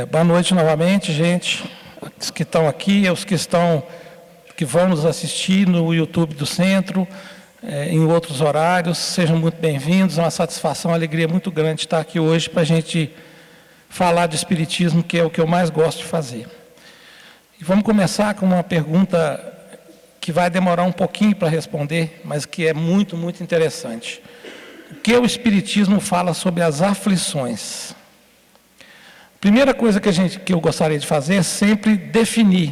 Boa noite novamente, gente. Os que estão aqui, os que vão nos assistir no YouTube do Centro, em outros horários, sejam muito bem-vindos. É uma satisfação, uma alegria muito grande estar aqui hoje para a gente falar de Espiritismo, que é o que eu mais gosto de fazer. E vamos começar com uma pergunta que vai demorar um pouquinho para responder, mas que é muito, muito interessante. O que o Espiritismo fala sobre as aflições? Primeira coisa que eu gostaria de fazer é sempre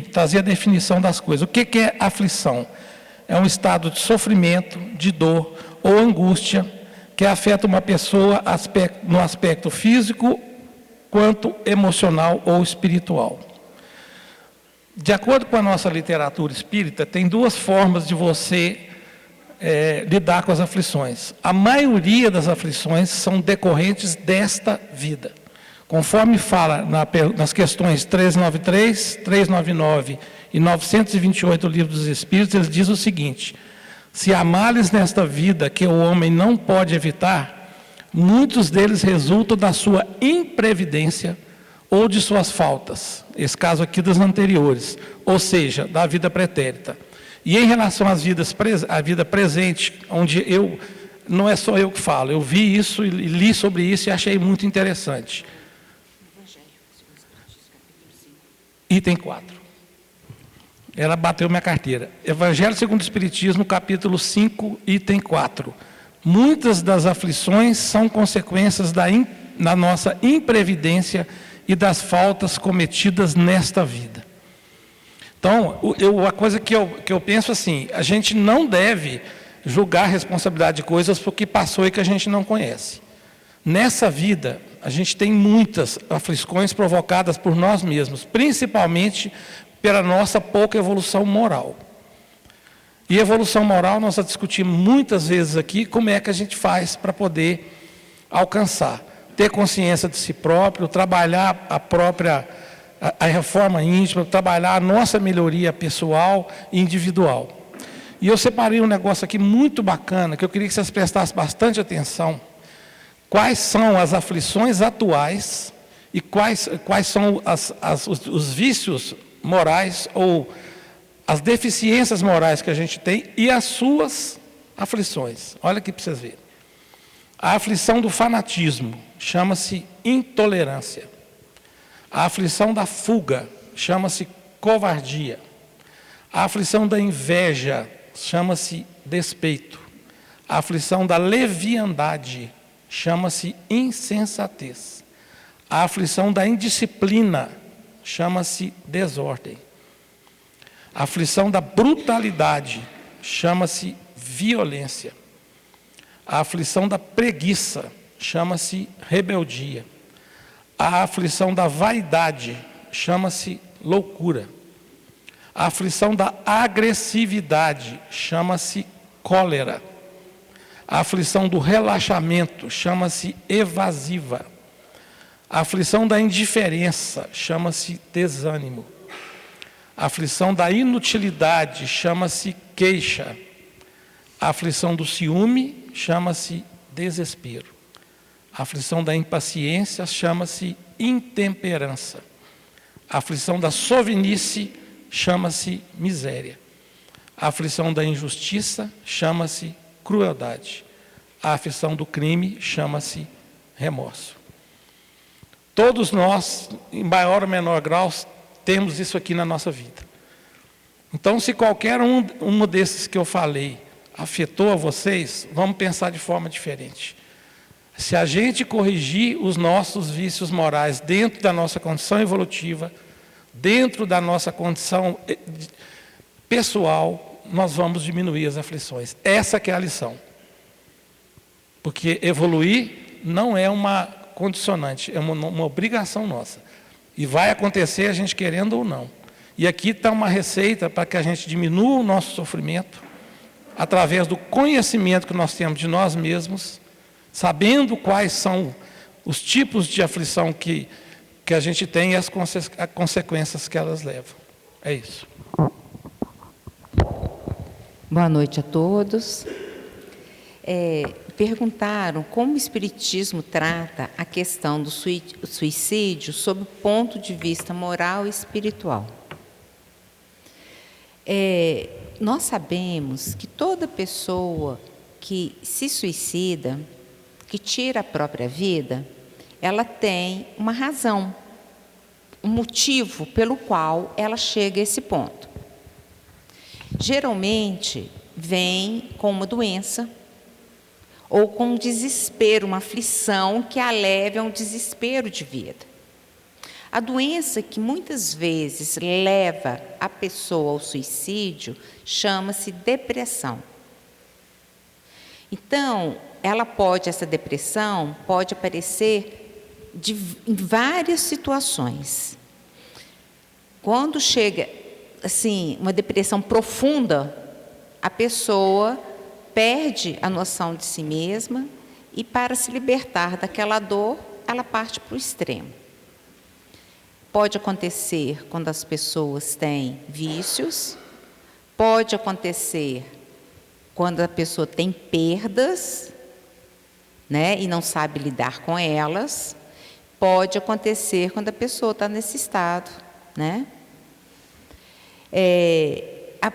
trazer a definição das coisas. O que é aflição? É um estado de sofrimento, de dor ou angústia que afeta uma pessoa no aspecto físico, quanto emocional ou espiritual. De acordo com a nossa literatura espírita, tem duas formas de você lidar com as aflições. A maioria das aflições são decorrentes desta vida. Conforme fala nas questões 393, 399 e 928 do Livro dos Espíritos, ele diz o seguinte: se há males nesta vida que o homem não pode evitar, muitos deles resultam da sua imprevidência ou de suas faltas, esse caso aqui das anteriores, ou seja, da vida pretérita. E em relação à vida presente, onde não é só eu que falo, eu vi isso e li sobre isso e achei muito interessante. Item 4. Ela bateu minha carteira. Evangelho segundo o Espiritismo, capítulo 5, item 4. Muitas das aflições são consequências da nossa imprevidência e das faltas cometidas nesta vida. Então, a coisa que eu penso assim, a gente não deve julgar a responsabilidade de coisas porque passou e que a gente não conhece. Nessa vida, a gente tem muitas aflições provocadas por nós mesmos, principalmente pela nossa pouca evolução moral. E evolução moral nós já discutimos muitas vezes aqui como é que a gente faz para poder alcançar. Ter consciência de si próprio, trabalhar a reforma íntima, trabalhar a nossa melhoria pessoal e individual. E eu separei um negócio aqui muito bacana, que eu queria que vocês prestassem bastante atenção. Quais são as aflições atuais e quais são os vícios morais ou as deficiências morais que a gente tem e as suas aflições. Olha aqui para vocês verem. A aflição do fanatismo chama-se intolerância. A aflição da fuga chama-se covardia. A aflição da inveja chama-se despeito. A aflição da leviandade chama-se insensatez. A aflição da indisciplina chama-se desordem. A aflição da brutalidade chama-se violência. A aflição da preguiça chama-se rebeldia. A aflição da vaidade chama-se loucura. A aflição da agressividade chama-se cólera. A aflição do relaxamento chama-se evasiva. A aflição da indiferença chama-se desânimo. A aflição da inutilidade chama-se queixa. A aflição do ciúme chama-se desespero. A aflição da impaciência chama-se intemperança. A aflição da sovinice chama-se miséria. A aflição da injustiça chama-se crueldade. A aflição do crime chama-se remorso. Todos nós, em maior ou menor grau, temos isso aqui na nossa vida. Então, se qualquer um desses que eu falei afetou a vocês, vamos pensar de forma diferente. Se a gente corrigir os nossos vícios morais dentro da nossa condição evolutiva, dentro da nossa condição pessoal, nós vamos diminuir as aflições. Essa que é a lição. Porque evoluir não é uma condicionante, é uma obrigação nossa. E vai acontecer a gente querendo ou não. E aqui está uma receita para que a gente diminua o nosso sofrimento, através do conhecimento que nós temos de nós mesmos, sabendo quais são os tipos de aflição que a gente tem e as consequências que elas levam. É isso. Boa noite a todos. perguntaram como o Espiritismo trata a questão do suicídio sob o ponto de vista moral e espiritual. Nós sabemos que toda pessoa que se suicida, que tira a própria vida, ela tem uma razão, um motivo pelo qual ela chega a esse ponto. Geralmente, vem com uma doença ou com um desespero, uma aflição que a leve a um desespero de vida. A doença que muitas vezes leva a pessoa ao suicídio chama-se depressão. Então, essa depressão pode aparecer em várias situações. Quando chega, assim, uma depressão profunda, a pessoa perde a noção de si mesma e, para se libertar daquela dor, ela parte para o extremo. Pode acontecer quando as pessoas têm vícios, pode acontecer quando a pessoa tem perdas, né, e não sabe lidar com elas, pode acontecer quando a pessoa está nesse estado, né?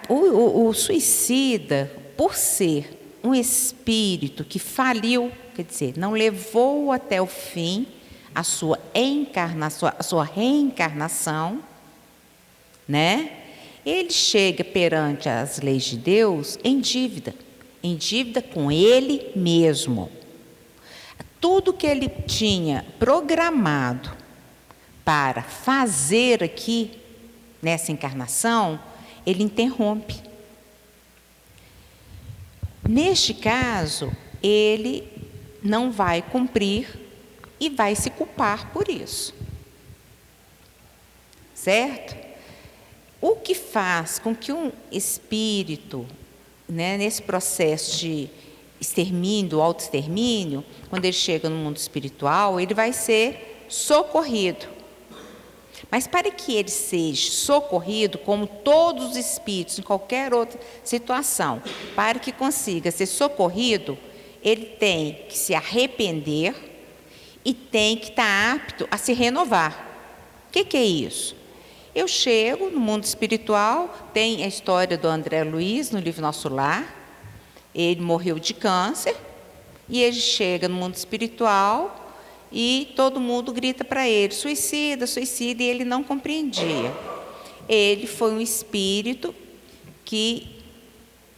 O suicida, por ser um espírito que faliu, quer dizer, não levou até o fim a sua reencarnação, né? Ele chega perante as leis de Deus em dívida com ele mesmo. Tudo que ele tinha programado para fazer aqui, nessa encarnação, ele interrompe. Neste caso, ele não vai cumprir e vai se culpar por isso. Certo? O que faz com que um espírito, né, nesse processo de extermínio, autoextermínio, quando ele chega no mundo espiritual, ele vai ser socorrido. Mas para que ele seja socorrido, como todos os espíritos, em qualquer outra situação, para que consiga ser socorrido, ele tem que se arrepender e tem que estar apto a se renovar. O que é isso? Eu chego no mundo espiritual, tem a história do André Luiz no livro Nosso Lar. Ele morreu de câncer e ele chega no mundo espiritual e todo mundo grita para ele, suicida, suicida, e ele não compreendia. Ele foi um espírito que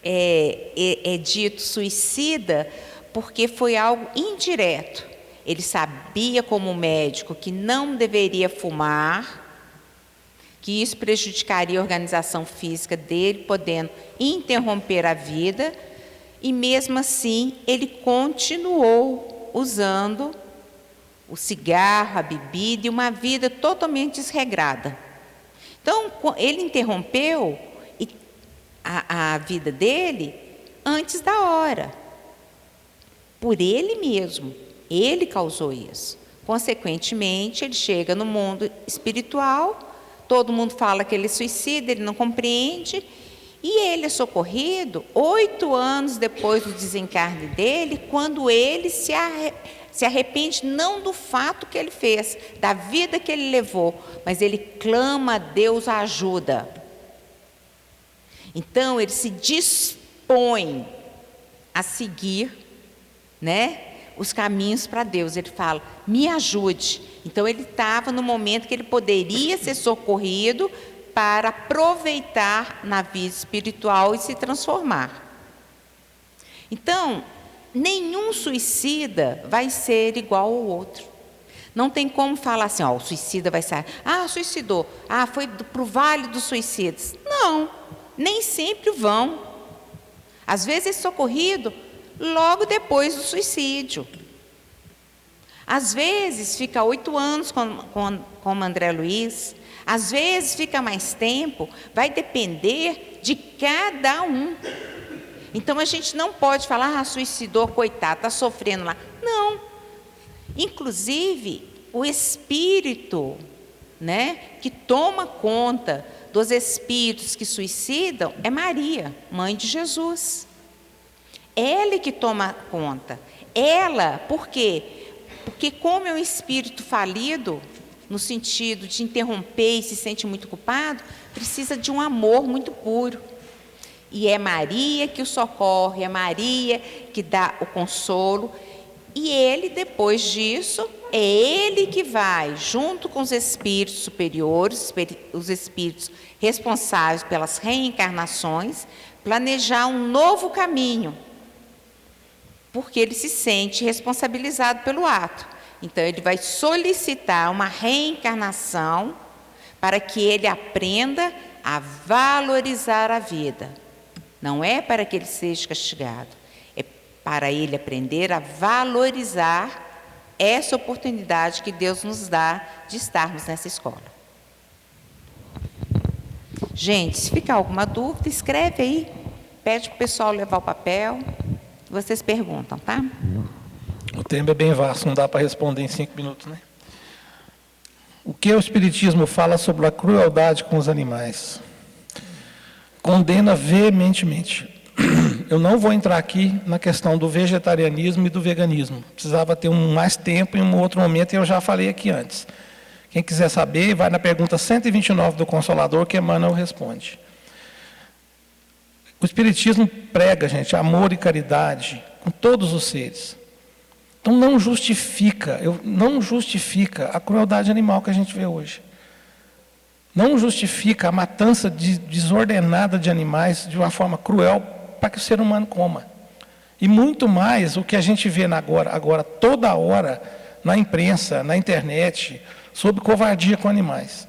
é dito suicida porque foi algo indireto. Ele sabia como médico que não deveria fumar, que isso prejudicaria a organização física dele, podendo interromper a vida, e mesmo assim ele continuou usando o cigarro, a bebida e uma vida totalmente desregrada. Então, ele interrompeu a vida dele antes da hora, por ele mesmo. Ele causou isso. Consequentemente, ele chega no mundo espiritual, todo mundo fala que ele é suicida, ele não compreende, e ele é socorrido 8 anos depois do desencarne dele, quando ele se arrepende não do fato que ele fez, da vida que ele levou, mas ele clama a Deus a ajuda. Então, ele se dispõe a seguir, né, os caminhos para Deus. Ele fala, me ajude. Então, ele estava no momento que ele poderia ser socorrido para aproveitar na vida espiritual e se transformar. Então, nenhum suicida vai ser igual ao outro. Não tem como falar assim, ó, o suicida vai sair, suicidou, foi para o vale dos suicidas. Não, nem sempre vão. Às vezes é socorrido logo depois do suicídio. Às vezes fica 8 anos como André Luiz, às vezes fica mais tempo, vai depender de cada um. Então a gente não pode falar, suicidou, coitado, está sofrendo lá. Não. Inclusive, o espírito, né, que toma conta dos espíritos que suicidam é Maria, mãe de Jesus. Ela que toma conta, Ela, por quê? Porque como é um espírito falido, no sentido de interromper e se sente muito culpado, precisa de um amor muito puro. E é Maria que o socorre, é Maria que dá o consolo. E ele, depois disso, é ele que vai, junto com os espíritos superiores, os espíritos responsáveis pelas reencarnações, planejar um novo caminho, porque ele se sente responsabilizado pelo ato. Então, ele vai solicitar uma reencarnação para que ele aprenda a valorizar a vida. Não é para que ele seja castigado, é para ele aprender a valorizar essa oportunidade que Deus nos dá de estarmos nessa escola. Gente, se ficar alguma dúvida, escreve aí, pede para o pessoal levar o papel, vocês perguntam, tá? O tema é bem vasto, não dá para responder em 5 minutos, né? O que o Espiritismo fala sobre a crueldade com os animais? Condena veementemente. Eu não vou entrar aqui na questão do vegetarianismo e do veganismo. Precisava ter mais tempo em um outro momento, e eu já falei aqui antes. Quem quiser saber, vai na pergunta 129 do Consolador, que Emmanuel responde. O Espiritismo prega, gente, amor e caridade com todos os seres. Então não justifica a crueldade animal que a gente vê hoje. Não justifica a matança desordenada de animais de uma forma cruel para que o ser humano coma. E muito mais o que a gente vê agora toda hora, na imprensa, na internet, sobre covardia com animais.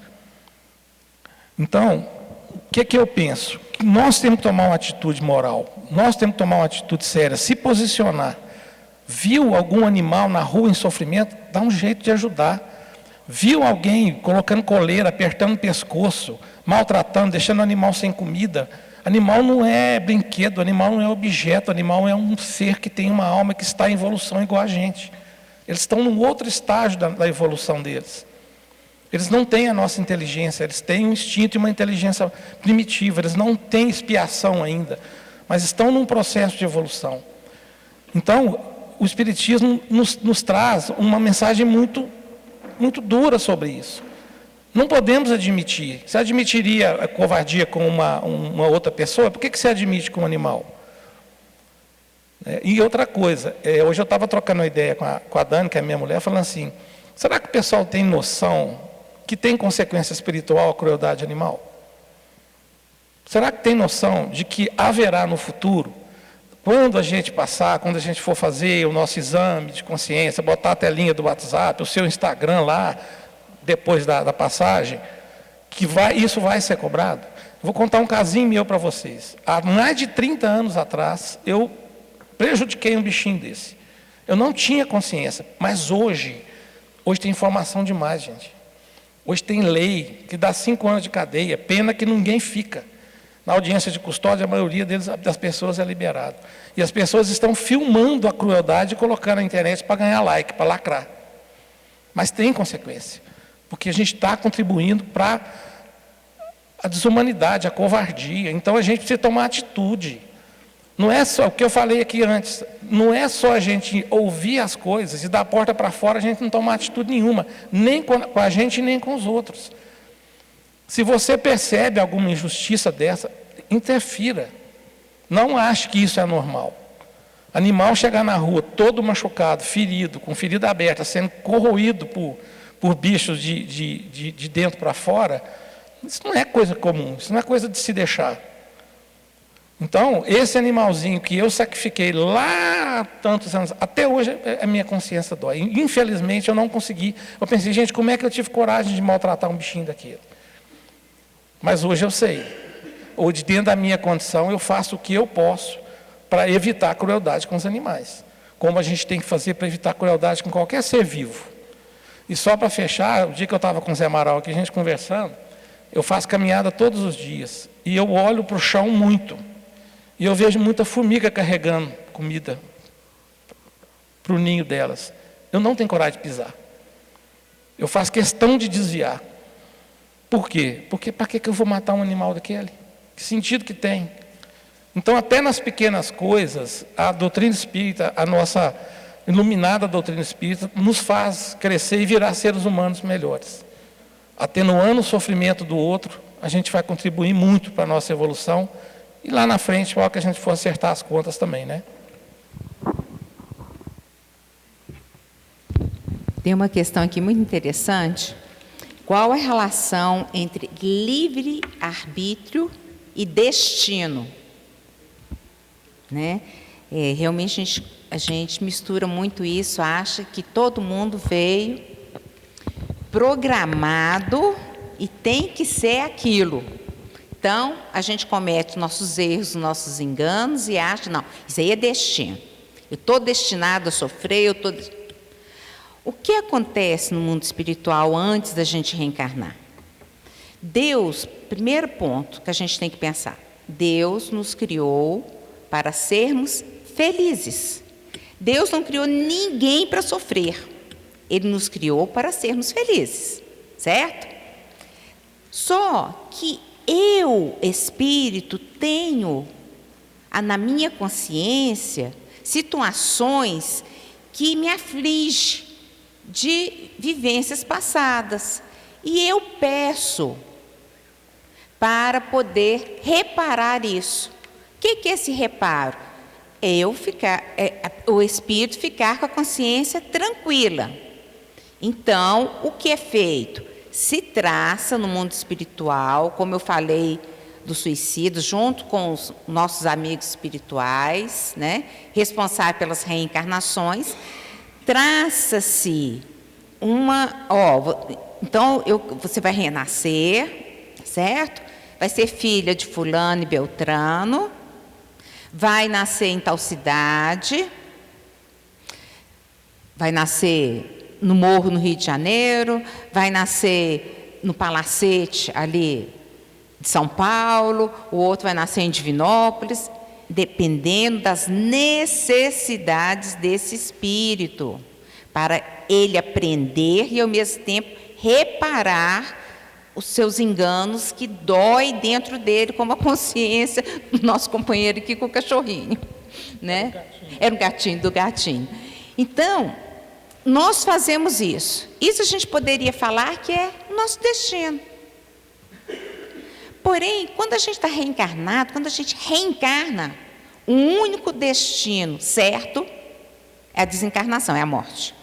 Então, o que eu penso? Que nós temos que tomar uma atitude moral, nós temos que tomar uma atitude séria, se posicionar. Viu algum animal na rua em sofrimento, dá um jeito de ajudar. Viu alguém colocando coleira, apertando o pescoço, maltratando, deixando o animal sem comida. Animal não é brinquedo, animal não é objeto, animal é um ser que tem uma alma que está em evolução igual a gente. Eles estão num outro estágio da evolução deles. Eles não têm a nossa inteligência, eles têm um instinto e uma inteligência primitiva, eles não têm expiação ainda, mas estão num processo de evolução. Então, o Espiritismo nos traz uma mensagem muito dura sobre isso. Não podemos admitir. Você admitiria a covardia com uma outra pessoa? Por que você admite com um animal? E outra coisa, hoje eu estava trocando uma ideia com a Dani, que é a minha mulher, falando assim, será que o pessoal tem noção que tem consequência espiritual a crueldade animal? Será que tem noção de que haverá no futuro, quando a gente for fazer o nosso exame de consciência, botar a telinha do WhatsApp, o seu Instagram lá, depois da passagem, isso vai ser cobrado? Vou contar um casinho meu para vocês. Há mais de 30 anos atrás, eu prejudiquei um bichinho desse. Eu não tinha consciência, mas hoje tem informação demais, gente. Hoje tem lei que dá 5 anos de cadeia, pena que ninguém fica. Na audiência de custódia, a maioria das pessoas é liberado. E as pessoas estão filmando a crueldade e colocando na internet para ganhar like, para lacrar. Mas tem consequência, porque a gente está contribuindo para a desumanidade, a covardia. Então a gente precisa tomar atitude. Não é só o que eu falei aqui antes, não é só a gente ouvir as coisas e da porta para fora a gente não tomar atitude nenhuma, nem com a gente nem com os outros. Se você percebe alguma injustiça dessa, interfira. Não ache que isso é normal. Animal chegar na rua todo machucado, ferido, com ferida aberta, sendo corroído por bichos de dentro para fora, isso não é coisa comum, isso não é coisa de se deixar. Então, esse animalzinho que eu sacrifiquei lá há tantos anos, até hoje a minha consciência dói. Infelizmente eu não consegui. Eu pensei, gente, como é que eu tive coragem de maltratar um bichinho daquele? Mas hoje eu sei. Hoje, dentro da minha condição, eu faço o que eu posso para evitar a crueldade com os animais. Como a gente tem que fazer para evitar a crueldade com qualquer ser vivo. E só para fechar, o dia que eu estava com o Zé Amaral aqui, a gente conversando, eu faço caminhada todos os dias. E eu olho para o chão muito. E eu vejo muita formiga carregando comida para o ninho delas. Eu não tenho coragem de pisar. Eu faço questão de desviar. Por quê? Porque para que eu vou matar um animal daquele? Que sentido que tem? Então, até nas pequenas coisas, a doutrina espírita, a nossa iluminada da doutrina espírita, nos faz crescer e virar seres humanos melhores. Atenuando o sofrimento do outro, a gente vai contribuir muito para a nossa evolução, e lá na frente, para que a gente for acertar as contas também, né? Tem uma questão aqui muito interessante. Qual a relação entre livre-arbítrio e destino? Né? Realmente a gente mistura muito isso, acha que todo mundo veio programado e tem que ser aquilo. Então, a gente comete nossos erros, nossos enganos e acha, não, isso aí é destino. Eu estou destinado a sofrer, O que acontece no mundo espiritual antes da gente reencarnar? Deus, primeiro ponto que a gente tem que pensar, Deus nos criou para sermos felizes. Deus não criou ninguém para sofrer. Ele nos criou para sermos felizes, certo? Só que eu, espírito, tenho na minha consciência situações que me afligem de vivências passadas. E eu peço para poder reparar isso. O que é esse reparo? O espírito ficar com a consciência tranquila. Então, o que é feito? Se traça no mundo espiritual, como eu falei do suicídio, junto com os nossos amigos espirituais, né, responsáveis pelas reencarnações, traça-se então você vai renascer, certo? Vai ser filha de fulano e beltrano, vai nascer em tal cidade, vai nascer no Morro, no Rio de Janeiro, vai nascer no Palacete, ali de São Paulo, o outro vai nascer em Divinópolis, dependendo das necessidades desse espírito, para ele aprender e, ao mesmo tempo, reparar os seus enganos que dói dentro dele, como a consciência do nosso companheiro aqui com o cachorrinho, né? Era um gatinho, do gatinho. Então, nós fazemos isso. Isso a gente poderia falar que é o nosso destino. Porém, quando a gente está reencarnado, quando a gente reencarna, o único destino certo é a desencarnação, é a morte.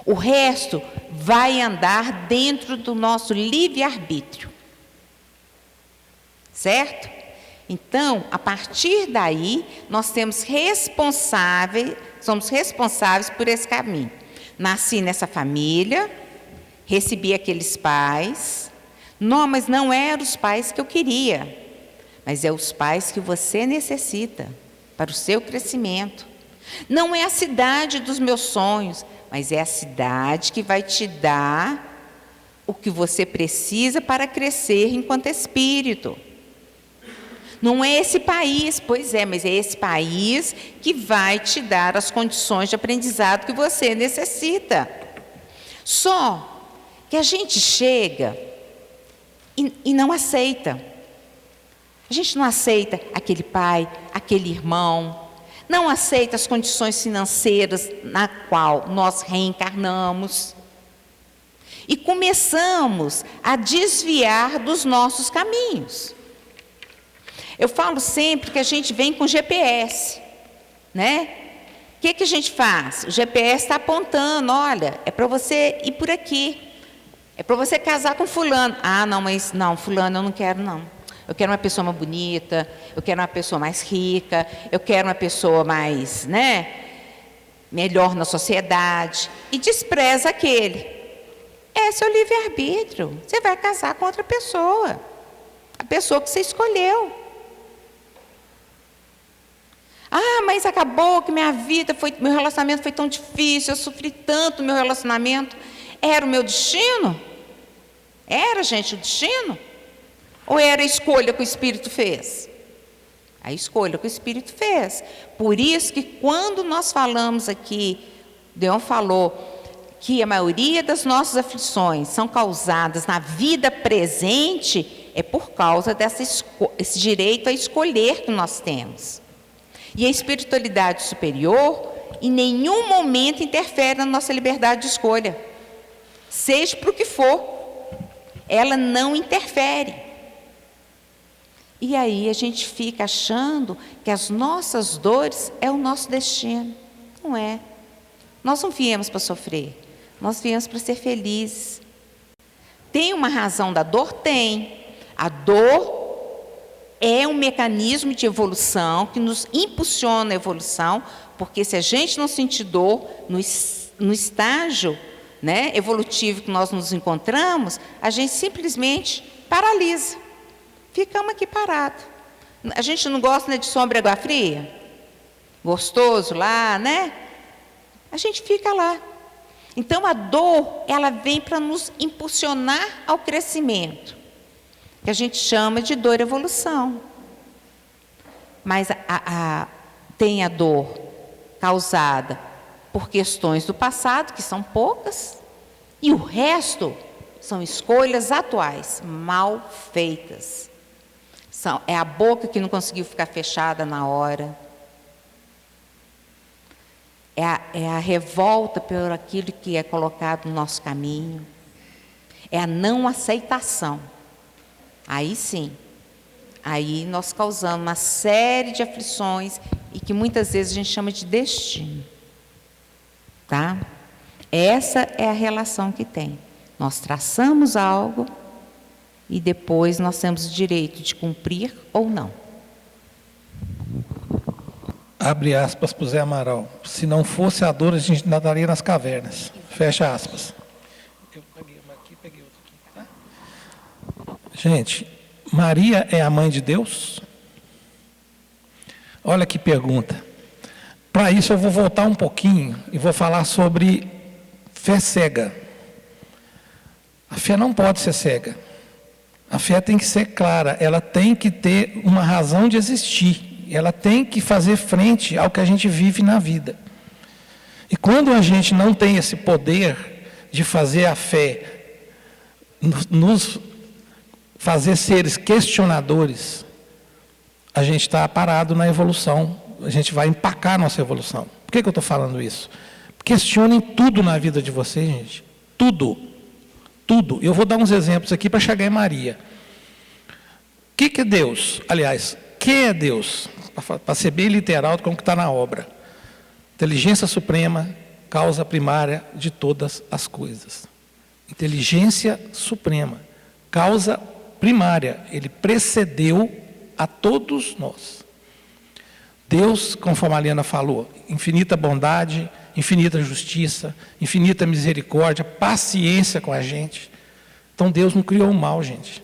O resto vai andar dentro do nosso livre-arbítrio. Certo? Então, a partir daí, nós somos responsáveis por esse caminho. Nasci nessa família, recebi aqueles pais. Não, mas não eram os pais que eu queria, mas é os pais que você necessita para o seu crescimento. Não é a cidade dos meus sonhos, mas é a cidade que vai te dar o que você precisa para crescer enquanto espírito. Não é esse país, pois é, mas é esse país que vai te dar as condições de aprendizado que você necessita. Só que a gente chega e não aceita. A gente não aceita aquele pai, aquele irmão, não aceita as condições financeiras na qual nós reencarnamos. E começamos a desviar dos nossos caminhos. Eu falo sempre que a gente vem com GPS, né? O que a gente faz? O GPS está apontando, olha, é para você ir por aqui. É para você casar com fulano. Ah, não, mas não, fulano eu não quero, não. Eu quero uma pessoa mais bonita, eu quero uma pessoa mais rica, eu quero uma pessoa mais, né, melhor na sociedade. E despreza aquele. Esse é o livre-arbítrio. Você vai casar com outra pessoa. A pessoa que você escolheu. Ah, mas acabou que meu relacionamento foi tão difícil, eu sofri tanto no meu relacionamento. Era o meu destino? Era, gente, o destino? Ou era a escolha que o Espírito fez? A escolha que o Espírito fez. Por isso que quando nós falamos aqui, Deon falou que a maioria das nossas aflições são causadas na vida presente, é por causa esse direito a escolher que nós temos. E a espiritualidade superior, em nenhum momento interfere na nossa liberdade de escolha, seja para o que for. Ela não interfere. E aí a gente fica achando que as nossas dores é o nosso destino. Não é. Nós não viemos para sofrer, nós viemos para ser felizes. Tem uma razão da dor? Tem. A dor é um mecanismo de evolução que nos impulsiona a evolução, porque se a gente não sentir dor no estágio, né, evolutivo que nós nos encontramos, a gente simplesmente paralisa. Ficamos aqui parados. A gente não gosta, né, de sombra e água fria? Gostoso lá, né? A gente fica lá. Então a dor, ela vem para nos impulsionar ao crescimento, que a gente chama de dor evolução. Mas tem a dor causada por questões do passado, que são poucas, e o resto são escolhas atuais, mal feitas. É a boca que não conseguiu ficar fechada na hora. É a revolta por aquilo que é colocado no nosso caminho. É a não aceitação. Aí sim, aí nós causamos uma série de aflições e que muitas vezes a gente chama de destino. Tá? Essa é a relação que tem. Nós traçamos algo e depois nós temos o direito de cumprir ou não. Abre aspas para o Zé Amaral. Se não fosse a dor, a gente nadaria nas cavernas. Fecha aspas. Eu peguei uma aqui, peguei outra aqui. Tá? Gente, Maria é a mãe de Deus? Olha que pergunta. Para isso eu vou voltar um pouquinho e vou falar sobre fé cega. A fé não pode ser cega. A fé tem que ser clara, ela tem que ter uma razão de existir. Ela tem que fazer frente ao que a gente vive na vida. E quando a gente não tem esse poder de fazer a fé nos fazer seres questionadores, a gente está parado na evolução, a gente vai empacar a nossa evolução. Por que eu estou falando isso? Questionem tudo na vida de vocês, gente. Tudo. Tudo. Eu vou dar uns exemplos aqui para chegar em Maria. O que é Deus? Aliás, que é Deus? Para ser bem literal, como que está na obra. Inteligência suprema, causa primária de todas as coisas. Inteligência suprema, causa primária. Ele precedeu a todos nós. Deus, conforme a Liana falou, infinita bondade, infinita justiça, infinita misericórdia, paciência com a gente. Então Deus não criou o mal, gente.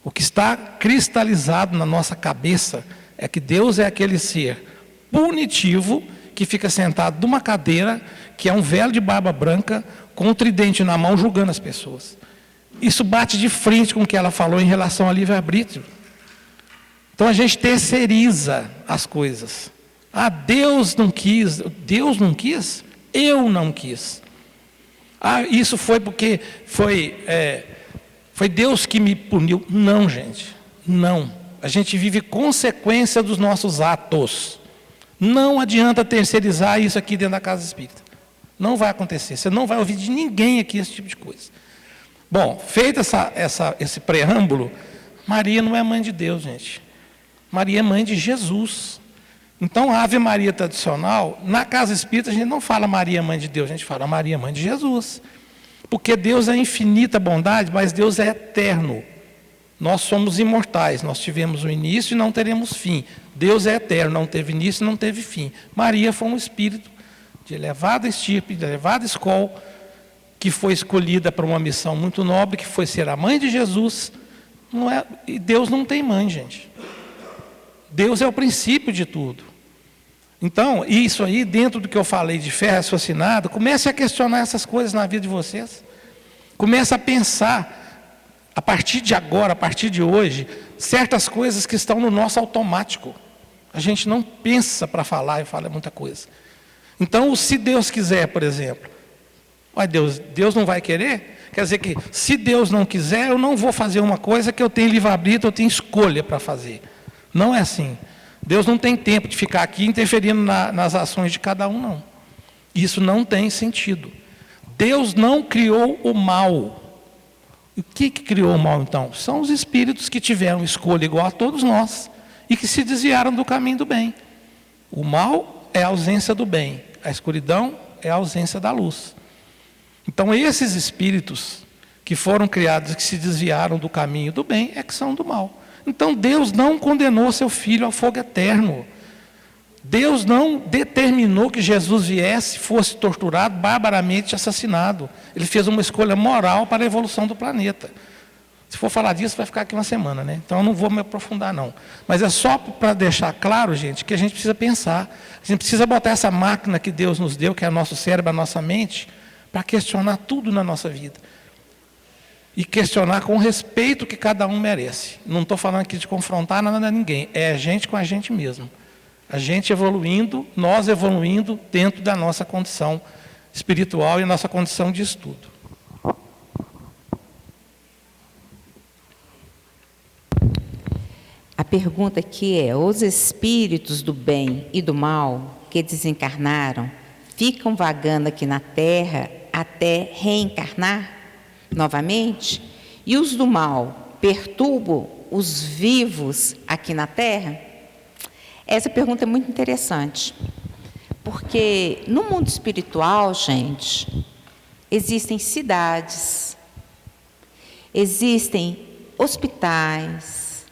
O que está cristalizado na nossa cabeça é que Deus é aquele ser punitivo que fica sentado numa cadeira, que é um velho de barba branca, com um tridente na mão, julgando as pessoas. Isso bate de frente com o que ela falou em relação ao livre-arbítrio. Então a gente terceiriza as coisas. Ah, Deus não quis. Deus não quis? Eu não quis. Ah, isso foi porque foi Deus que me puniu. Não, gente. Não. A gente vive consequência dos nossos atos. Não adianta terceirizar isso aqui dentro da casa espírita. Não vai acontecer. Você não vai ouvir de ninguém aqui esse tipo de coisa. Bom, feito esse preâmbulo, Maria não é mãe de Deus, gente. Maria é mãe de Jesus. Então, a Ave Maria tradicional, na casa espírita, a gente não fala Maria mãe de Deus, a gente fala Maria mãe de Jesus. Porque Deus é infinita bondade, mas Deus é eterno. Nós somos imortais, nós tivemos um início e não teremos fim. Deus é eterno, não teve início e não teve fim. Maria foi um espírito de elevada estirpe, de elevada escola, que foi escolhida para uma missão muito nobre, que foi ser a mãe de Jesus. E Deus não tem mãe, gente. Deus é o princípio de tudo. Então, isso aí, dentro do que eu falei de fé raciocinada, comece a questionar essas coisas na vida de vocês. Comece a pensar, a partir de agora, a partir de hoje, certas coisas que estão no nosso automático. A gente não pensa para falar e fala muita coisa. Então, se Deus quiser, por exemplo, Deus não vai querer? Quer dizer que, se Deus não quiser, eu não vou fazer uma coisa que eu tenho livre-arbítrio, eu tenho escolha para fazer. Não é assim. Deus não tem tempo de ficar aqui interferindo nas ações de cada um, não. Isso não tem sentido. Deus não criou o mal. O que criou o mal, então? São os espíritos que tiveram escolha igual a todos nós e que se desviaram do caminho do bem. O mal é a ausência do bem, a escuridão é a ausência da luz. Então, esses espíritos que foram criados e que se desviaram do caminho do bem é que são do mal. Então, Deus não condenou seu filho ao fogo eterno. Deus não determinou que Jesus viesse, fosse torturado, barbaramente assassinado. Ele fez uma escolha moral para a evolução do planeta. Se for falar disso, vai ficar aqui uma semana, né? Então, eu não vou me aprofundar, não. Mas é só para deixar claro, gente, que a gente precisa pensar. A gente precisa botar essa máquina que Deus nos deu, que é o nosso cérebro, a nossa mente, para questionar tudo na nossa vida. E questionar com o respeito que cada um merece. Não estou falando aqui de confrontar nada a ninguém. É a gente com a gente mesmo. A gente evoluindo, nós evoluindo dentro da nossa condição espiritual e nossa condição de estudo. A pergunta aqui é: os espíritos do bem e do mal que desencarnaram ficam vagando aqui na Terra até reencarnar novamente? E os do mal perturbam os vivos aqui na Terra? Essa pergunta é muito interessante, porque no mundo espiritual, gente, existem cidades, existem hospitais,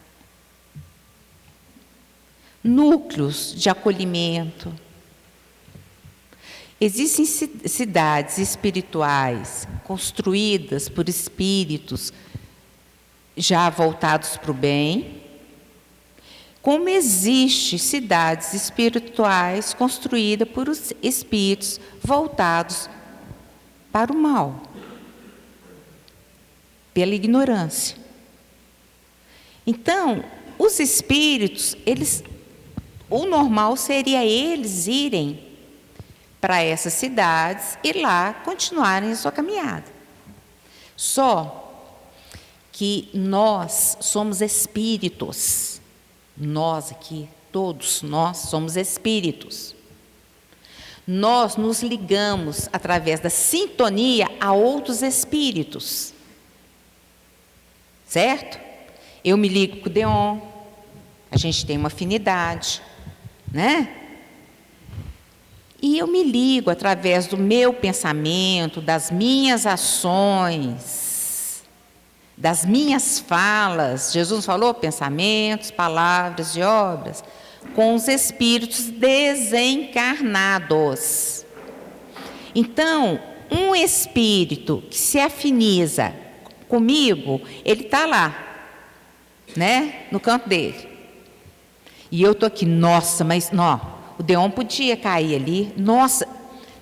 núcleos de acolhimento. Existem cidades espirituais construídas por espíritos já voltados para o bem, como existem cidades espirituais construídas por espíritos voltados para o mal, pela ignorância. Então, os espíritos, o normal seria eles irem para essas cidades e lá continuarem a sua caminhada. Só que nós somos espíritos. Nós aqui, todos nós somos espíritos. Nós nos ligamos através da sintonia a outros espíritos. Certo? Eu me ligo com o Deon, a gente tem uma afinidade, né? E eu me ligo através do meu pensamento, das minhas ações, das minhas falas. Jesus falou pensamentos, palavras e obras, com os espíritos desencarnados. Então, um espírito que se afiniza comigo, ele está lá, né, no canto dele. E eu estou aqui, nossa, mas não, o Deon podia cair ali, nossa.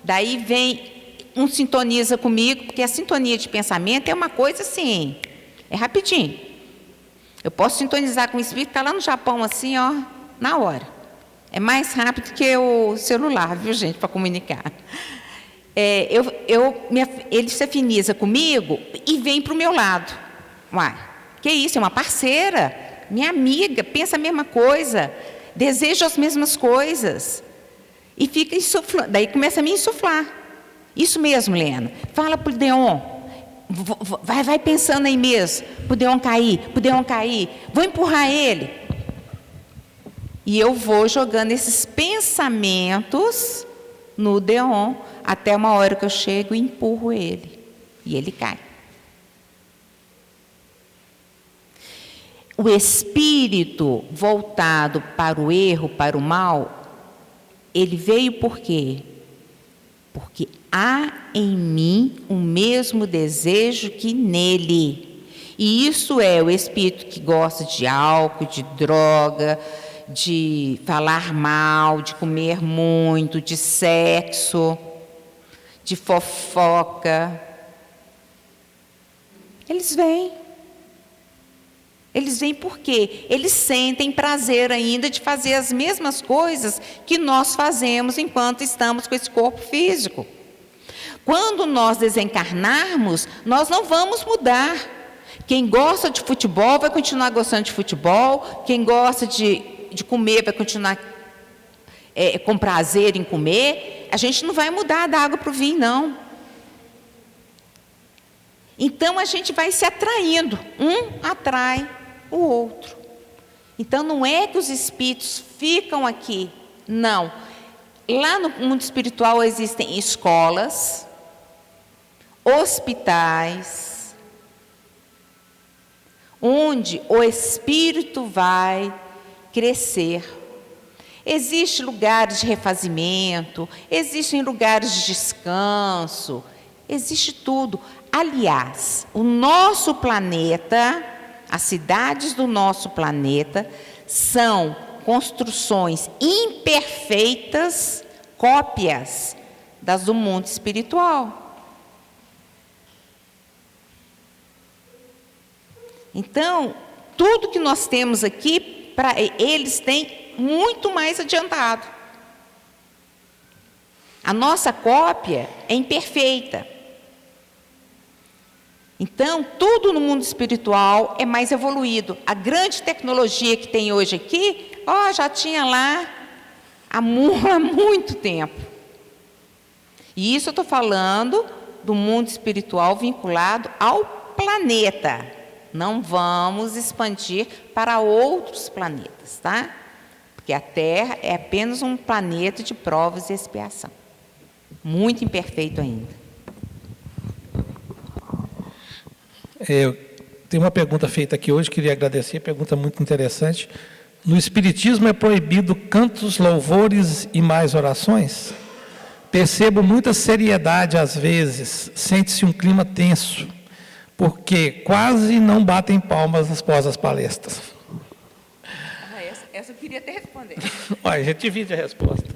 Daí vem, um sintoniza comigo, porque a sintonia de pensamento é uma coisa assim, é rapidinho. Eu posso sintonizar com o espírito, está lá no Japão assim, ó, na hora. É mais rápido que o celular, viu, gente, para comunicar. Ele se afiniza comigo e vem para o meu lado. Uai, que isso, é uma parceira, minha amiga, pensa a mesma coisa, deseja as mesmas coisas. E fica insuflando, daí começa a me insuflar. Isso mesmo, Lena. Fala para o Deon, vai pensando aí mesmo, para o Deon cair, vou empurrar ele. E eu vou jogando esses pensamentos no Deon, até uma hora que eu chego e empurro ele, e ele cai. O espírito voltado para o erro, para o mal, ele veio por quê? Porque há em mim o mesmo desejo que nele. E isso é o espírito que gosta de álcool, de droga, de falar mal, de comer muito, de sexo, de fofoca. Eles vêm. Eles vêm porque eles sentem prazer ainda de fazer as mesmas coisas que nós fazemos enquanto estamos com esse corpo físico. Quando nós desencarnarmos, nós não vamos mudar. Quem gosta de futebol vai continuar gostando de futebol, quem gosta de comer vai continuar com prazer em comer. a gente não vai mudar da água para o vinho, não. Então a gente vai se atraindo, um atrai o outro. Então não é que os espíritos ficam aqui, não. Lá no mundo espiritual existem escolas, hospitais, onde o espírito vai crescer. Existem lugares de refazimento, existem lugares de descanso, existe tudo. Aliás, o nosso planeta, as cidades do nosso planeta, são construções imperfeitas, cópias das do mundo espiritual. Então, tudo que nós temos aqui, eles têm muito mais adiantado. A nossa cópia é imperfeita. Então, tudo no mundo espiritual é mais evoluído. A grande tecnologia que tem hoje aqui, já tinha lá há muito tempo. E isso eu estou falando do mundo espiritual vinculado ao planeta. Não vamos expandir para outros planetas, tá? Porque a Terra é apenas um planeta de provas e expiação. Muito imperfeito ainda. Tem uma pergunta feita aqui hoje, queria agradecer, pergunta muito interessante. No Espiritismo é proibido cantos, louvores e mais orações? Percebo muita seriedade às vezes, sente-se um clima tenso, porque quase não batem palmas após as palestras. Essa eu queria até responder. Olha, já tive a resposta.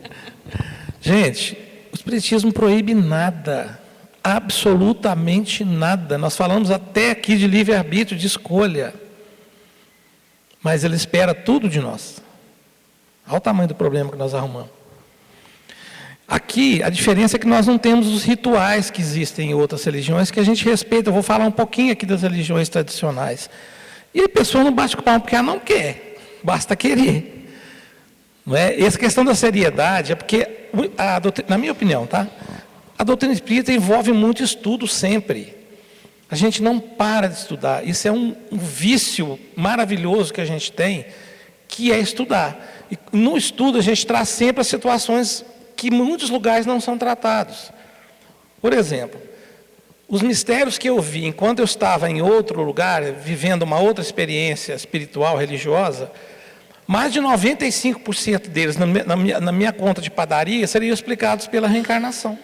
Gente, o Espiritismo proíbe nada. Absolutamente nada. Nós falamos até aqui de livre-arbítrio, de escolha. Mas ele espera tudo de nós. Olha o tamanho do problema que nós arrumamos. Aqui, a diferença é que nós não temos os rituais que existem em outras religiões, que a gente respeita. Eu vou falar um pouquinho aqui das religiões tradicionais. E a pessoa não bate com o palmo porque ela não quer. Basta querer. Não é? Essa questão da seriedade é porque, na minha opinião, tá? A doutrina espírita envolve muito estudo sempre. A gente não para de estudar. Isso é um vício maravilhoso que a gente tem, que é estudar. E no estudo a gente traz sempre as situações que em muitos lugares não são tratados. Por exemplo, os mistérios que eu vi enquanto eu estava em outro lugar, vivendo uma outra experiência espiritual, religiosa, mais de 95% deles, na minha conta de padaria, seriam explicados pela reencarnação.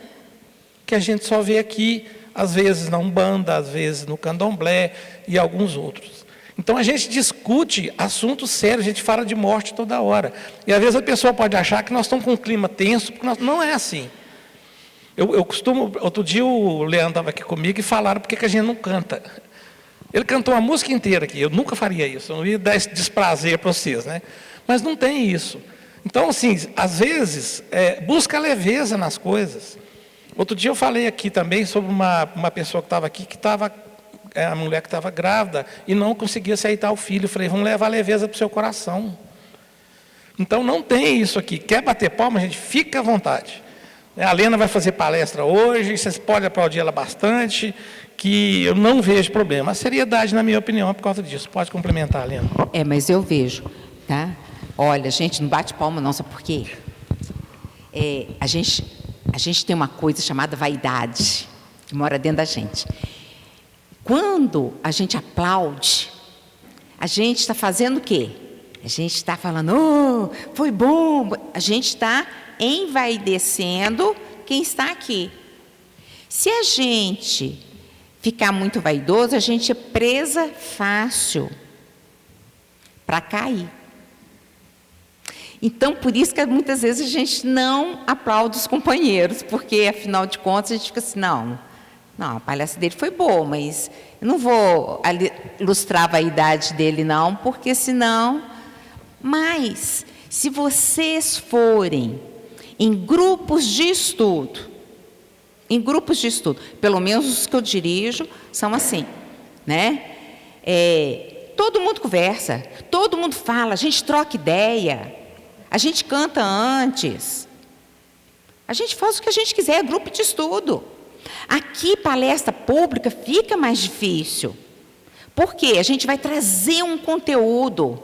Que a gente só vê aqui, às vezes na Umbanda, às vezes no Candomblé e alguns outros. Então a gente discute assuntos sérios, a gente fala de morte toda hora. E às vezes a pessoa pode achar que nós estamos com um clima tenso, porque não é assim. Eu costumo, outro dia o Leandro estava aqui comigo e falaram por que a gente não canta. Ele cantou a música inteira aqui, eu nunca faria isso, eu não ia dar esse desprazer para vocês, né? Mas não tem isso. Então, assim, às vezes, busca leveza nas coisas. Outro dia eu falei aqui também sobre uma pessoa que estava aqui, a mulher que estava grávida e não conseguia aceitar o filho. Eu falei, vamos levar leveza para o seu coração. Então não tem isso aqui. Quer bater palma, gente? Fica à vontade. A Lena vai fazer palestra hoje, vocês podem aplaudir ela bastante, que eu não vejo problema. A seriedade, na minha opinião, é por causa disso. Pode complementar, Lena. Mas eu vejo, tá? Olha, gente, não bate palma não, sabe por quê? A gente tem uma coisa chamada vaidade, que mora dentro da gente. Quando a gente aplaude, a gente está fazendo o quê? A gente está falando, foi bom. A gente está envaidecendo quem está aqui. Se a gente ficar muito vaidoso, a gente é presa fácil para cair. Então, por isso que muitas vezes a gente não aplaude os companheiros, porque, afinal de contas, a gente fica assim, não, a palestra dele foi boa, mas eu não vou ilustrar a vaidade dele, não, porque senão... Mas, se vocês forem em grupos de estudo, pelo menos os que eu dirijo são assim, né? Todo mundo conversa, todo mundo fala, a gente troca ideia, a gente canta antes. A gente faz o que a gente quiser, é grupo de estudo. Aqui, palestra pública, fica mais difícil. Por quê? A gente vai trazer um conteúdo.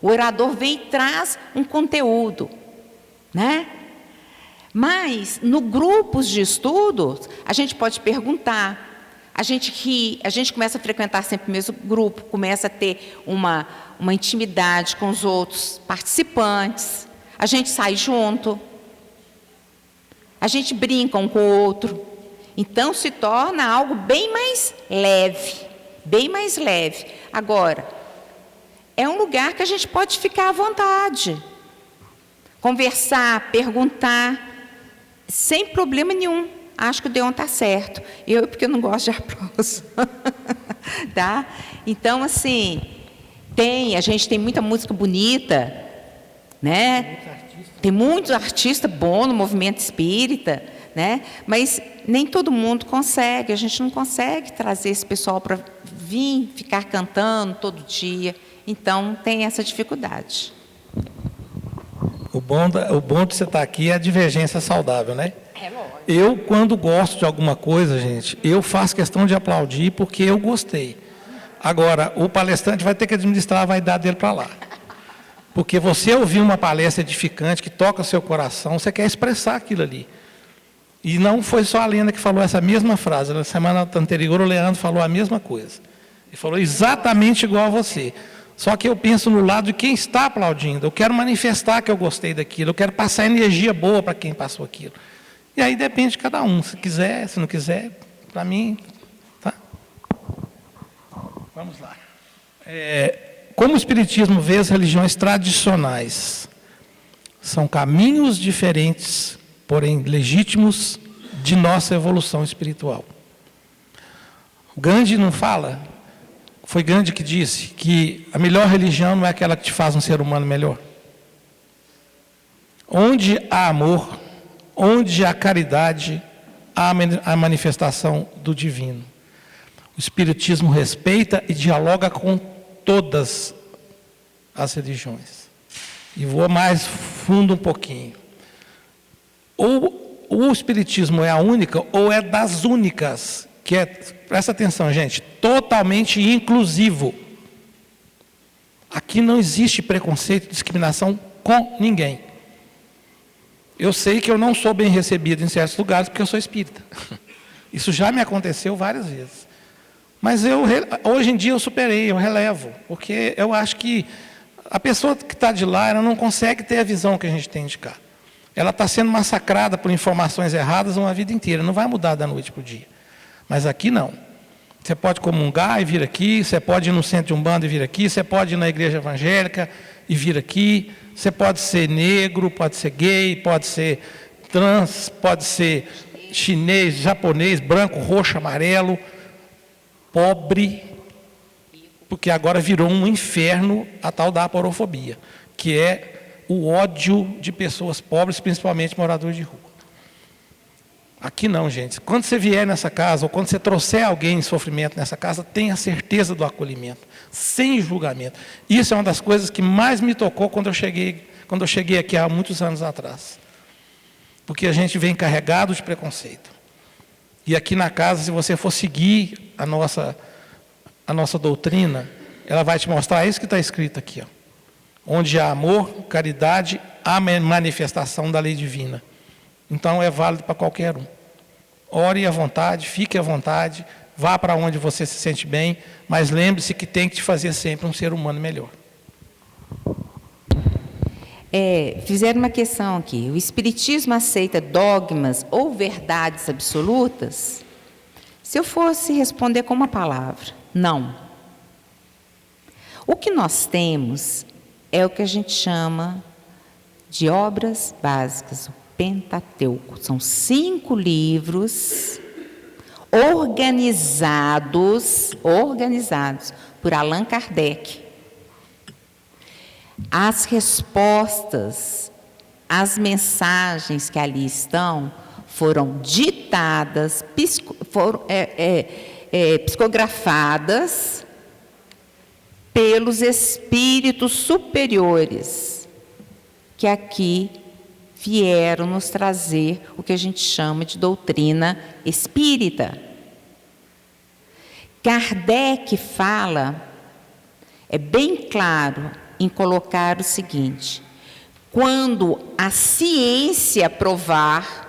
O orador vem e traz um conteúdo, né? Mas, no grupos de estudo, a gente pode perguntar, a gente ri, a gente começa a frequentar sempre o mesmo grupo, começa a ter uma intimidade com os outros participantes, a gente sai junto, a gente brinca um com o outro. Então, se torna algo bem mais leve, bem mais leve. Agora, é um lugar que a gente pode ficar à vontade, conversar, perguntar, sem problema nenhum. Acho que o Deon está certo. Porque eu não gosto de aplauso. Tá? Então, assim, a gente tem muita música bonita, né? Tem muitos artistas bons no movimento espírita, né? Mas nem todo mundo consegue. A gente não consegue trazer esse pessoal para vir ficar cantando todo dia. Então, tem essa dificuldade. O bom de você estar aqui é a divergência saudável, né? É lógico. Eu, quando gosto de alguma coisa, gente, eu faço questão de aplaudir porque eu gostei. Agora, o palestrante vai ter que administrar a vaidade dele para lá. Porque você ouvir uma palestra edificante que toca o seu coração, você quer expressar aquilo ali. E não foi só a Lena que falou essa mesma frase. Na semana anterior, o Leandro falou a mesma coisa. Ele falou exatamente igual a você. Só que eu penso no lado de quem está aplaudindo. Eu quero manifestar que eu gostei daquilo. Eu quero passar energia boa para quem passou aquilo. E aí depende de cada um. Se quiser, se não quiser, para mim, tá? Vamos lá. Como o Espiritismo vê as religiões tradicionais? São caminhos diferentes, porém legítimos, de nossa evolução espiritual. O Gandhi não fala? Foi Gandhi que disse que a melhor religião não é aquela que te faz um ser humano melhor. Onde há amor, onde há caridade, há a manifestação do divino. O Espiritismo respeita e dialoga com todas as religiões. E vou mais fundo um pouquinho. Ou o Espiritismo é a única, ou é das únicas, que é, presta atenção, gente, totalmente inclusivo. Aqui não existe preconceito e discriminação com ninguém. Eu sei que eu não sou bem recebido em certos lugares porque eu sou espírita. Isso já me aconteceu várias vezes. Mas hoje em dia eu superei, eu relevo, porque eu acho que a pessoa que está de lá, ela não consegue ter a visão que a gente tem de cá. Ela está sendo massacrada por informações erradas uma vida inteira, não vai mudar da noite para o dia. Mas aqui não. Você pode comungar e vir aqui, você pode ir no centro de Umbanda e vir aqui, você pode ir na igreja evangélica e vir aqui, você pode ser negro, pode ser gay, pode ser trans, pode ser chinês, japonês, branco, roxo, amarelo, pobre, porque agora virou um inferno a tal da aporofobia, que é o ódio de pessoas pobres, principalmente moradores de rua. Aqui não, gente. Quando você vier nessa casa, ou quando você trouxer alguém em sofrimento nessa casa, tenha certeza do acolhimento, sem julgamento. Isso é uma das coisas que mais me tocou quando eu cheguei aqui há muitos anos atrás. Porque a gente vem carregado de preconceito. E aqui na casa, se você for seguir a nossa doutrina, ela vai te mostrar isso que está escrito aqui, ó. Onde há amor, caridade, há manifestação da lei divina. Então é válido para qualquer um. Ore à vontade, fique à vontade, vá para onde você se sente bem, mas lembre-se que tem que te fazer sempre um ser humano melhor. Fizeram uma questão aqui. O Espiritismo aceita dogmas ou verdades absolutas? Se eu fosse responder com uma palavra, não. O que nós temos é o que a gente chama de obras básicas, o Pentateuco. São 5 livros organizados por Allan Kardec. As respostas, as mensagens que ali estão, foram ditadas, psicografadas pelos espíritos superiores que aqui vieram nos trazer o que a gente chama de doutrina espírita. Kardec fala, é bem claro em colocar o seguinte: quando a ciência provar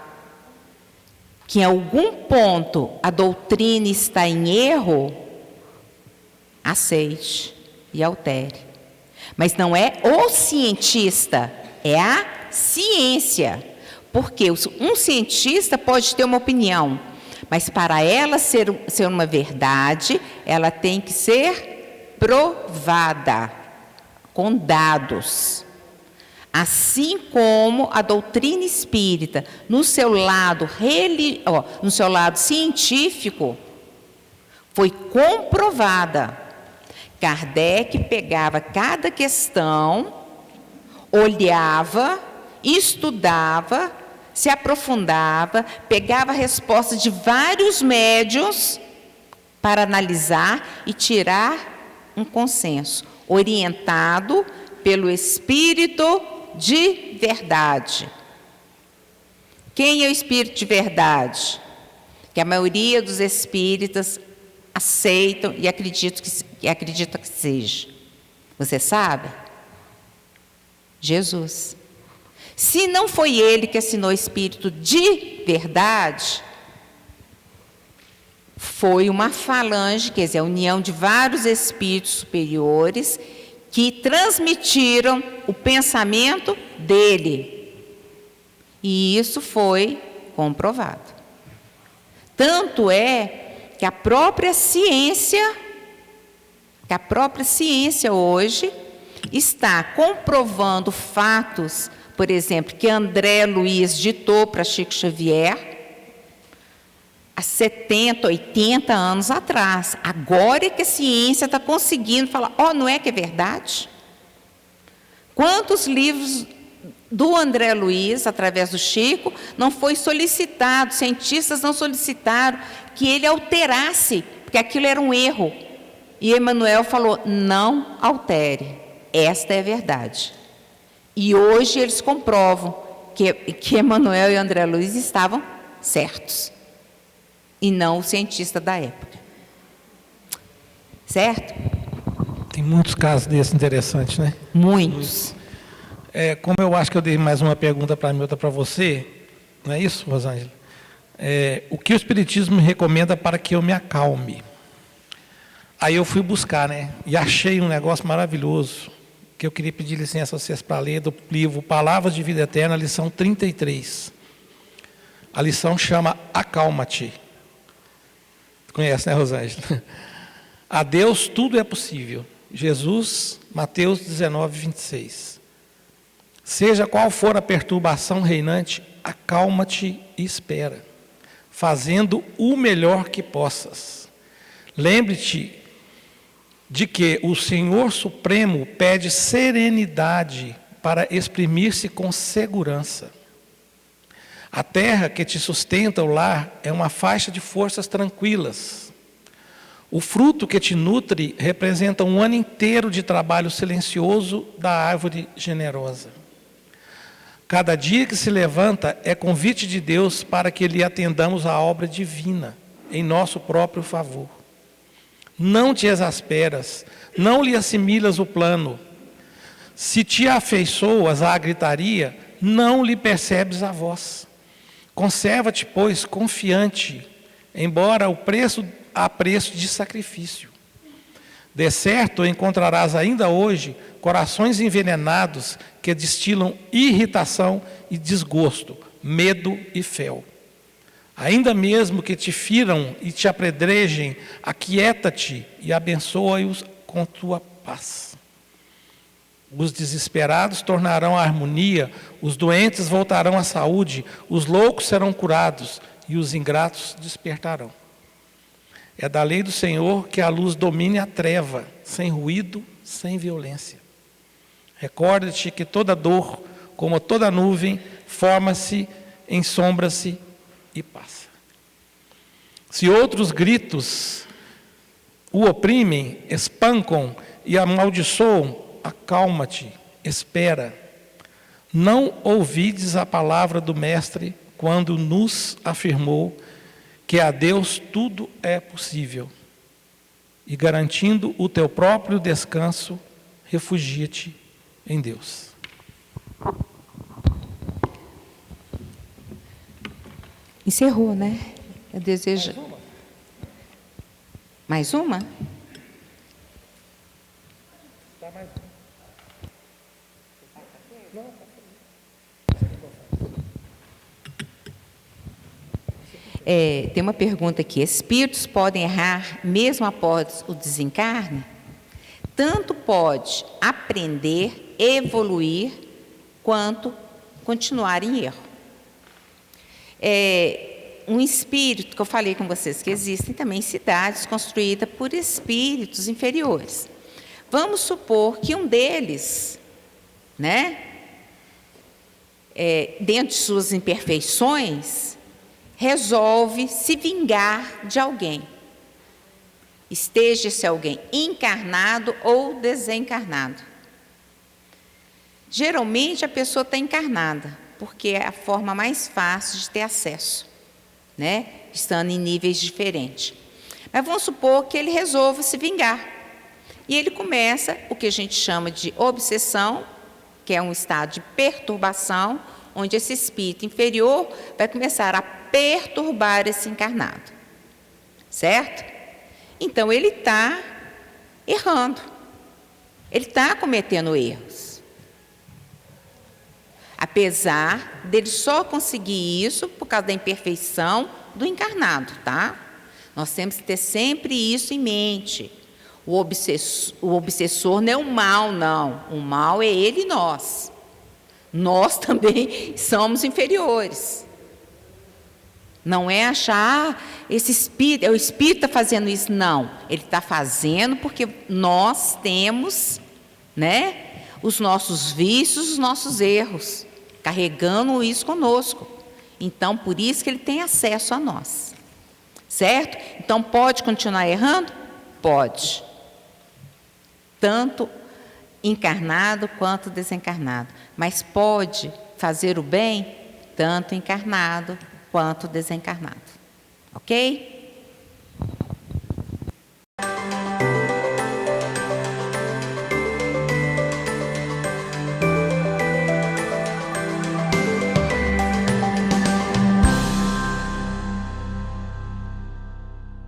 que em algum ponto a doutrina está em erro, aceite e altere. Mas não é o cientista, é a ciência. Porque um cientista pode ter uma opinião, mas para ela ser uma verdade, ela tem que ser provada, com dados. Assim como a doutrina espírita, no seu lado científico, foi comprovada. Kardec pegava cada questão, olhava, estudava, se aprofundava, pegava a resposta de vários médiuns para analisar e tirar um consenso, orientado pelo Espírito de verdade. Quem é o Espírito de verdade? Que a maioria dos espíritas aceitam e acreditam que seja. Você sabe? Jesus. Se não foi ele que assinou Espírito de verdade, foi uma falange, quer dizer, a união de vários espíritos superiores que transmitiram o pensamento dele. E isso foi comprovado. Tanto é que a própria ciência hoje está comprovando fatos, por exemplo, que André Luiz ditou para Chico Xavier há 70, 80 anos atrás. Agora é que a ciência está conseguindo falar, não é que é verdade? Quantos livros do André Luiz, através do Chico, não foi solicitado, cientistas não solicitaram que ele alterasse, porque aquilo era um erro. E Emmanuel falou, não altere, esta é a verdade. E hoje eles comprovam que Emmanuel e André Luiz estavam certos, e não o cientista da época. Certo? Tem muitos casos desses interessantes, né? Muitos. Como eu acho que eu dei mais uma pergunta para mim, outra para você, não é isso, Rosângela? O que o Espiritismo me recomenda para que eu me acalme? Aí eu fui buscar, né? E achei um negócio maravilhoso, que eu queria pedir licença a vocês para ler, do livro Palavras de Vida Eterna, lição 33. A lição chama Acalma-te. Conhece, né, Rosângela? A Deus tudo é possível. Jesus, Mateus 19, 26. Seja qual for a perturbação reinante, acalma-te e espera, fazendo o melhor que possas. Lembre-te de que o Senhor Supremo pede serenidade para exprimir-se com segurança. A terra que te sustenta o lar é uma faixa de forças tranquilas. O fruto que te nutre representa um ano inteiro de trabalho silencioso da árvore generosa. Cada dia que se levanta é convite de Deus para que lhe atendamos à obra divina, em nosso próprio favor. Não te exasperas, não lhe assimilas o plano. Se te afeiçoas à gritaria, não lhe percebes a voz. Conserva-te, pois, confiante, embora a preço de sacrifício. De certo, encontrarás ainda hoje corações envenenados que destilam irritação e desgosto, medo e fel. Ainda mesmo que te firam e te apedrejem, aquieta-te e abençoa-os com tua paz. Os desesperados tornarão a harmonia, os doentes voltarão à saúde, os loucos serão curados e os ingratos despertarão. É da lei do Senhor que a luz domine a treva, sem ruído, sem violência. Recorda-te que toda dor, como toda nuvem, forma-se, ensombra-se e passa. Se outros gritos o oprimem, espancam e amaldiçoam, acalma-te, espera. não ouvides a palavra do Mestre quando nos afirmou que a Deus tudo é possível, e garantindo o teu próprio descanso, refugia-te em Deus. Encerrou, né? Eu desejo... Mais uma? Tem uma pergunta aqui. Espíritos podem errar mesmo após o desencarne? Tanto pode aprender, evoluir, quanto continuar em erro. Um espírito, que eu falei com vocês, que existem também cidades construídas por espíritos inferiores. Vamos supor que um deles, né, dentro de suas imperfeições, resolve se vingar de alguém. Esteja esse alguém encarnado ou desencarnado. Geralmente a pessoa está encarnada, porque é a forma mais fácil de ter acesso, né? Estando em níveis diferentes. Mas vamos supor que ele resolva se vingar. E ele começa o que a gente chama de obsessão, que é um estado de perturbação, onde esse espírito inferior vai começar a perturbar esse encarnado. Certo? Então, ele está errando. Ele está cometendo erros. Apesar dele só conseguir isso por causa da imperfeição do encarnado, tá? Nós temos que ter sempre isso em mente. O obsessor não é o mal, não. O mal é ele e nós. Nós também somos inferiores. Não é achar, esse espírito, o espírito está fazendo isso, não. Ele está fazendo porque nós temos, né, os nossos vícios, os nossos erros, carregando isso conosco. Então, por isso que ele tem acesso a nós. Certo? Então, pode continuar errando? Pode. Tanto encarnado quanto desencarnado. Mas pode fazer o bem, tanto encarnado quanto desencarnado. Ok?